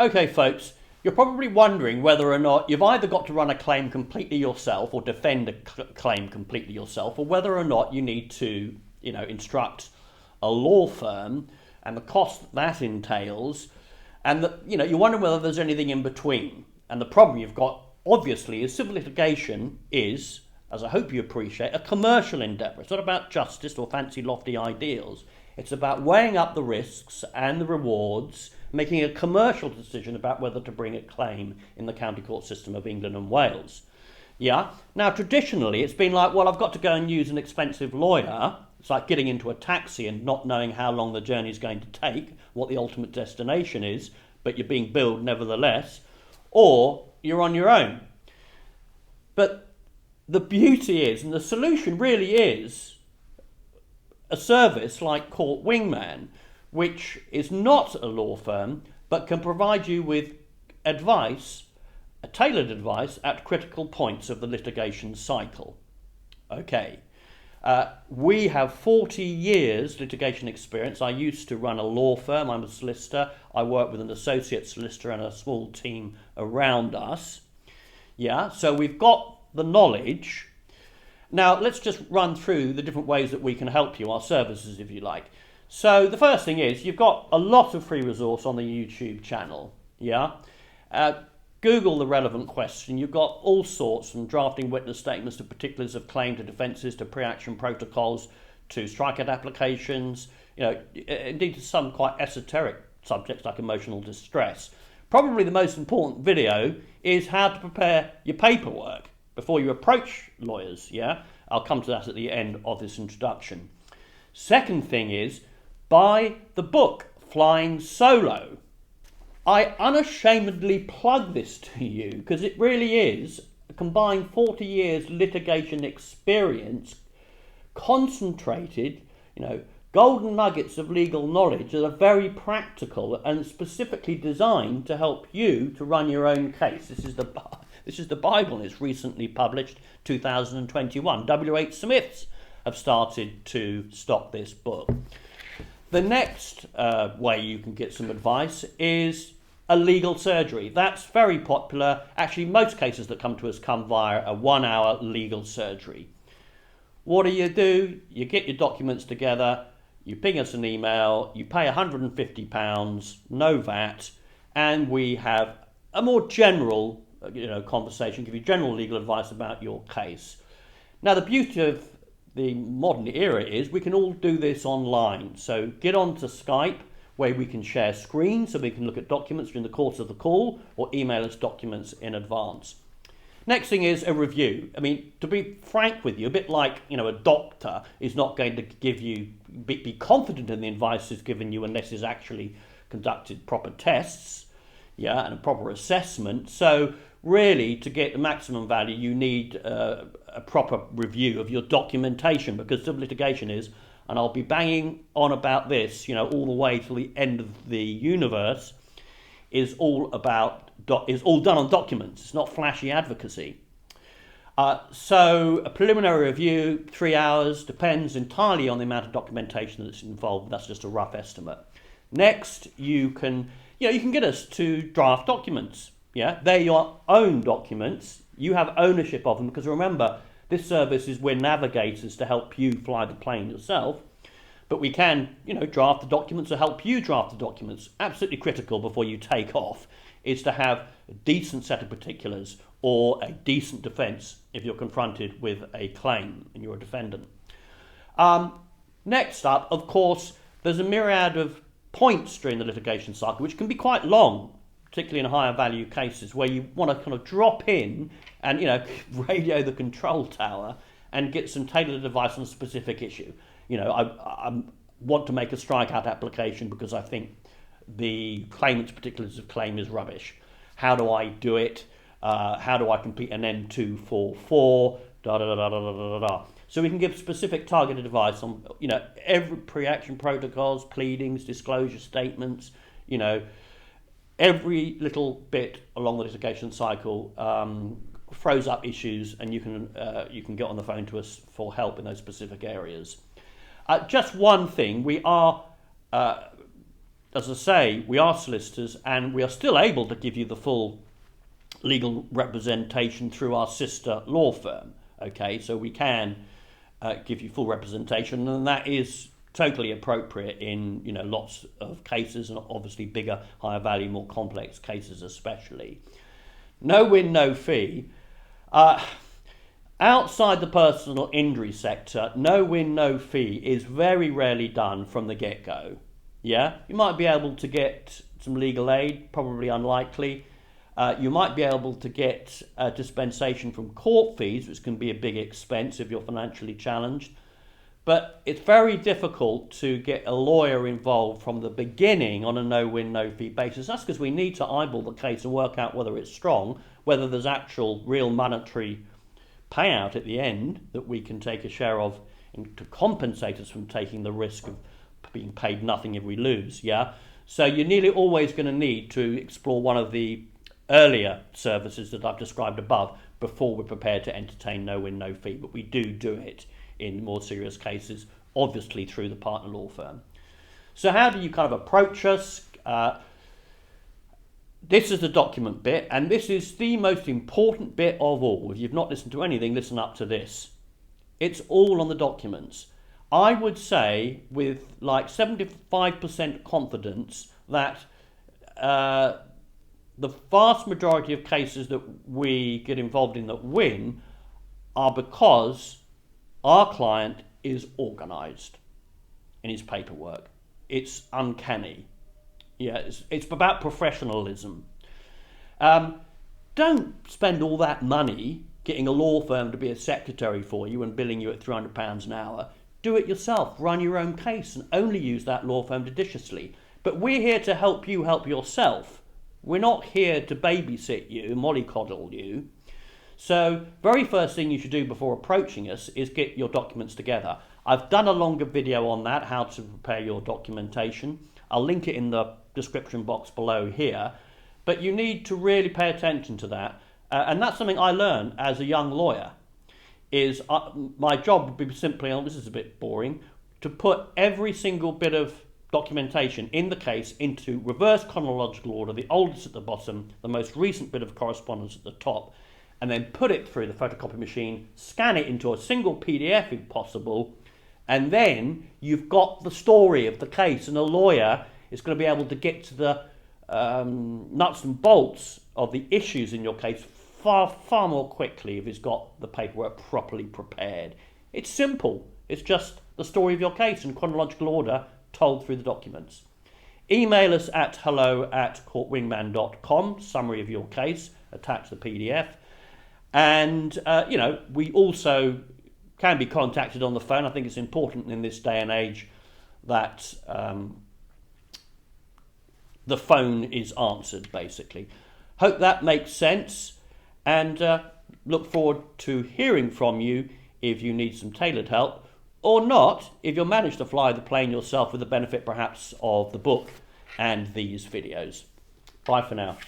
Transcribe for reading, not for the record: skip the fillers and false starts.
Okay, folks, you're probably wondering whether or not you've either got to run a claim completely yourself or defend a claim completely yourself, or whether or not you need to, instruct a law firm and the cost that entails, and you're wondering whether there's anything in between. And the problem you've got, obviously, is civil litigation is, as I hope you appreciate, a commercial endeavour. It's not about justice or fancy lofty ideals. It's about weighing up the risks and the rewards, making a commercial decision about whether to bring a claim in the county court system of England and Wales. Yeah. Now, traditionally, it's been like, well, I've got to go and use an expensive lawyer. It's like getting into a taxi and not knowing how long the journey is going to take, what the ultimate destination is, but you're being billed nevertheless, or you're on your own. But the beauty is, and the solution really is, a service like Court Wingman, which is not a law firm, but can provide you with advice, a tailored advice, at critical points of the litigation cycle. Okay. We have 40 years litigation experience. I used to run a law firm. I'm a solicitor. I work with an associate solicitor and a small team around us. Yeah, so we've got the knowledge. Now, let's just run through the different ways that we can help you, our services, if you like. So the first thing is, you've got a lot of free resource on the YouTube channel. Yeah. Google the relevant question. You've got all sorts, from drafting witness statements to particulars of claim to defences to pre-action protocols to strikeout applications, indeed to some quite esoteric subjects like emotional distress. Probably the most important video is how to prepare your paperwork before you approach lawyers. Yeah, I'll come to that at the end of this introduction. Second thing is, buy the book Flying Solo. I unashamedly plug this to you because it really is a combined 40 years litigation experience, concentrated, golden nuggets of legal knowledge that are very practical and specifically designed to help you to run your own case. This is the Bible, and it's recently published, 2021. W.H. Smiths have started to stock this book. The next way you can get some advice is a legal surgery. That's very popular. Actually, most cases that come to us come via a 1-hour legal surgery. What do? You get your documents together, you ping us an email, you pay £150, no VAT, and we have a more general conversation, give you general legal advice about your case. Now, the beauty of the modern era is we can all do this online. So get onto Skype, where we can share screens so we can look at documents during the course of the call, or email us documents in advance. Next thing is a review. I mean, to be frank with you, a bit like a doctor is not going to give you be confident in the advice he's given you unless he's actually conducted proper tests, and a proper assessment. So really, to get the maximum value, you need a proper review of your documentation, because civil litigation is, and I'll be banging on about this, all the way till the end of the universe, is all done on documents. It's not flashy advocacy. So a preliminary review, 3 hours, depends entirely on the amount of documentation that's involved. That's just a rough estimate. Next, you can get us to draft documents. Yeah, they're your own documents. You have ownership of them, because remember, this service is we're navigators to help you fly the plane yourself. But we can, draft the documents or help you draft the documents. Absolutely critical before you take off is to have a decent set of particulars or a decent defence if you're confronted with a claim and you're a defendant. Next up, of course, there's a myriad of points during the litigation cycle, which can be quite long, particularly in higher value cases where you want to kind of drop in and, radio the control tower and get some tailored advice on a specific issue. I want to make a strikeout application because I think the claimant's particulars of claim is rubbish. How do I do it? How do I complete an N244? So we can give specific targeted advice on, every pre-action protocols, pleadings, disclosure statements, every little bit along the litigation cycle throws up issues, and you can get on the phone to us for help in those specific areas. Just one thing, we are as I say, we are solicitors and we are still able to give you the full legal representation through our sister law firm. Okay, so we can give you full representation, and that is totally appropriate in lots of cases, and obviously bigger, higher value, more complex cases especially. No win, no fee. Outside the personal injury sector, no win, no fee is very rarely done from the get-go. Yeah, you might be able to get some legal aid, probably unlikely. You might be able to get a dispensation from court fees, which can be a big expense if you're financially challenged. But it's very difficult to get a lawyer involved from the beginning on a no-win, no-fee basis. That's because we need to eyeball the case and work out whether it's strong, whether there's actual real monetary payout at the end that we can take a share of to compensate us from taking the risk of being paid nothing if we lose. Yeah, so you're nearly always going to need to explore one of the earlier services that I've described above before we're prepared to entertain no win, no fee. But we do it in more serious cases, obviously through the partner law firm. So how do you kind of approach us? This is the document bit, and this is the most important bit of all. If you've not listened to anything, listen up to this. It's all on the documents. I would say with like 75% confidence that the vast majority of cases that we get involved in that win are because our client is organised in his paperwork. It's uncanny. Yeah, it's about professionalism. Don't spend all that money getting a law firm to be a secretary for you and billing you at £300 an hour. Do it yourself. Run your own case and only use that law firm judiciously. But we're here to help you help yourself. We're not here to babysit you, mollycoddle you. So, very first thing you should do before approaching us is get your documents together. I've done a longer video on that, how to prepare your documentation. I'll link it in the description box below here. But you need to really pay attention to that. And that's something I learned as a young lawyer. Is my job would be simply, and this is a bit boring, to put every single bit of documentation in the case into reverse chronological order, the oldest at the bottom, the most recent bit of correspondence at the top, and then put it through the photocopy machine, scan it into a single PDF if possible, and then you've got the story of the case, and a lawyer is going to be able to get to the nuts and bolts of the issues in your case far more quickly if he's got the paperwork properly prepared. It's simple. It's just the story of your case in chronological order told through the documents. Email us at hello@courtwingman.com, summary of your case, attach the PDF. And, we also can be contacted on the phone. I think it's important in this day and age that the phone is answered, basically. Hope that makes sense, and look forward to hearing from you if you need some tailored help, or not, if you'll manage to fly the plane yourself with the benefit perhaps of the book and these videos. Bye for now.